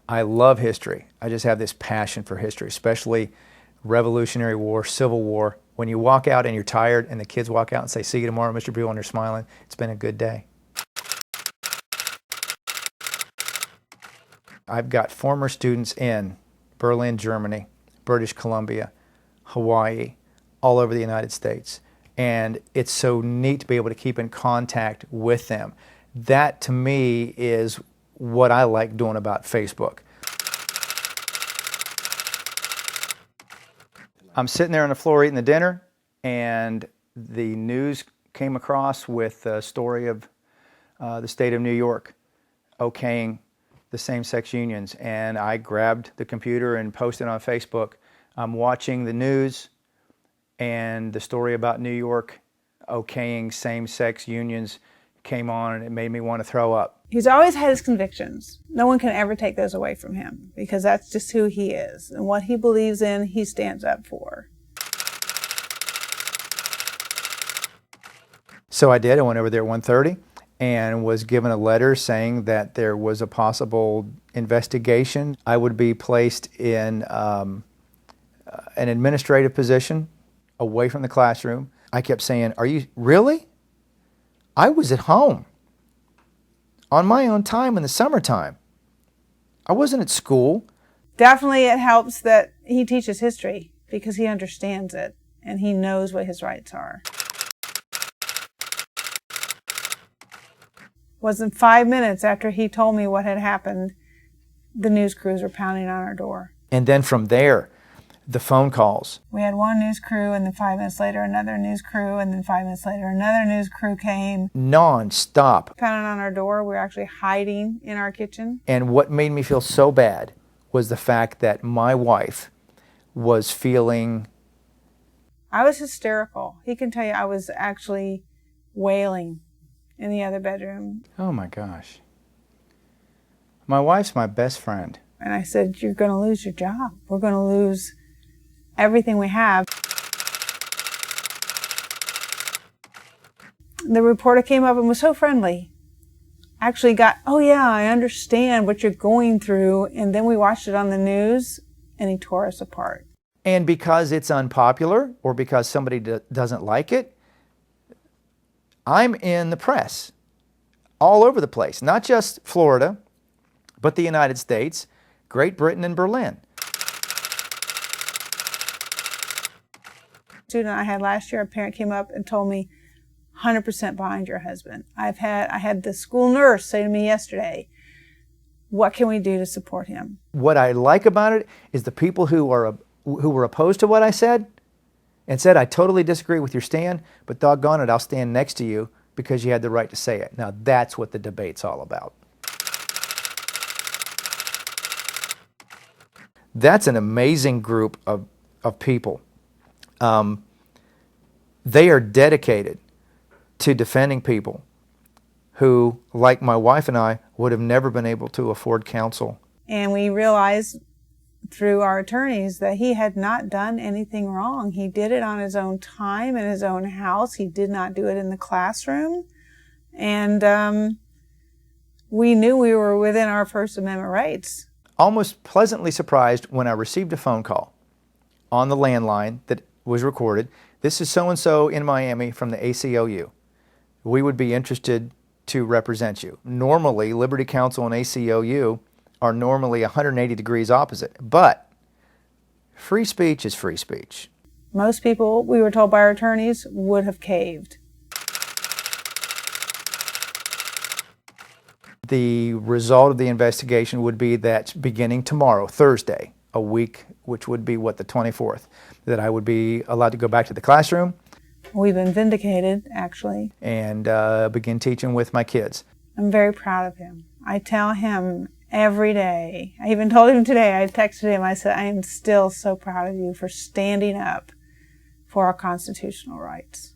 I love history. I just have this passion for history, especially Revolutionary War, Civil War. When you walk out and you're tired and the kids walk out and say, "See you tomorrow, Mr. Buell," and they're smiling, it's been a good day. I've got former students in Berlin, Germany, British Columbia, Hawaii, all over the United States. And it's so neat to be able to keep in contact with them. That, to me, is what I like doing about Facebook. I'm sitting there on the floor eating the dinner, and the news came across with a story of the state of New York okaying the same-sex unions, and I grabbed the computer and posted on Facebook. I'm watching the news, and the story about New York okaying same-sex unions came on, and it made me want to throw up. He's always had his convictions. No one can ever take those away from him, because that's just who he is. And what he believes in, he stands up for. So I did. I went over there at 1:30 and was given a letter saying that there was a possible investigation. I would be placed in an administrative position away from the classroom. I kept saying, "Are you really? I was at home on my own time in the summertime. I wasn't at school." Definitely it helps that he teaches history, because he understands it and he knows what his rights are. Wasn't 5 minutes after he told me what had happened, the news crews were pounding on our door. And then from there, the phone calls. We had one news crew, and then 5 minutes later another news crew, and then 5 minutes later another news crew came. Non-stop. Pounding on our door. We were actually hiding in our kitchen. And what made me feel so bad was the fact that my wife was feeling... I was hysterical. He can tell you I was actually wailing in the other bedroom. Oh my gosh. My wife's my best friend. And I said, "You're going to lose your job. We're going to lose everything we have." The reporter came up and was so friendly. Actually got, "Oh yeah, I understand what you're going through." And then we watched it on the news, and he tore us apart. And because it's unpopular or because somebody doesn't like it, I'm in the press all over the place, not just Florida, but the United States, Great Britain, and Berlin. Student I had last year, a parent came up and told me, 100% behind your husband. I had the school nurse say to me yesterday, "What can we do to support him?" What I like about it is the people who were opposed to what I said and said, "I totally disagree with your stand, but doggone it, I'll stand next to you because you had the right to say it." Now that's what the debate's all about. That's an amazing group of people. They are dedicated to defending people who, like my wife and I, would have never been able to afford counsel. And we realized through our attorneys that he had not done anything wrong. He did it on his own time in his own house. He did not do it in the classroom. And we knew we were within our First Amendment rights. Almost pleasantly surprised when I received a phone call on the landline that was recorded. "This is so-and-so in Miami from the ACLU. We would be interested to represent you." Normally, Liberty Counsel and ACLU are normally 180 degrees opposite, but free speech is free speech. Most people, we were told by our attorneys, would have caved. The result of the investigation would be that beginning tomorrow, Thursday, a week, which would be what, the 24th, that I would be allowed to go back to the classroom. We've been vindicated, actually. And begin teaching with my kids. I'm very proud of him. I tell him every day. I even told him today, I texted him, I said, "I am still so proud of you for standing up for our constitutional rights."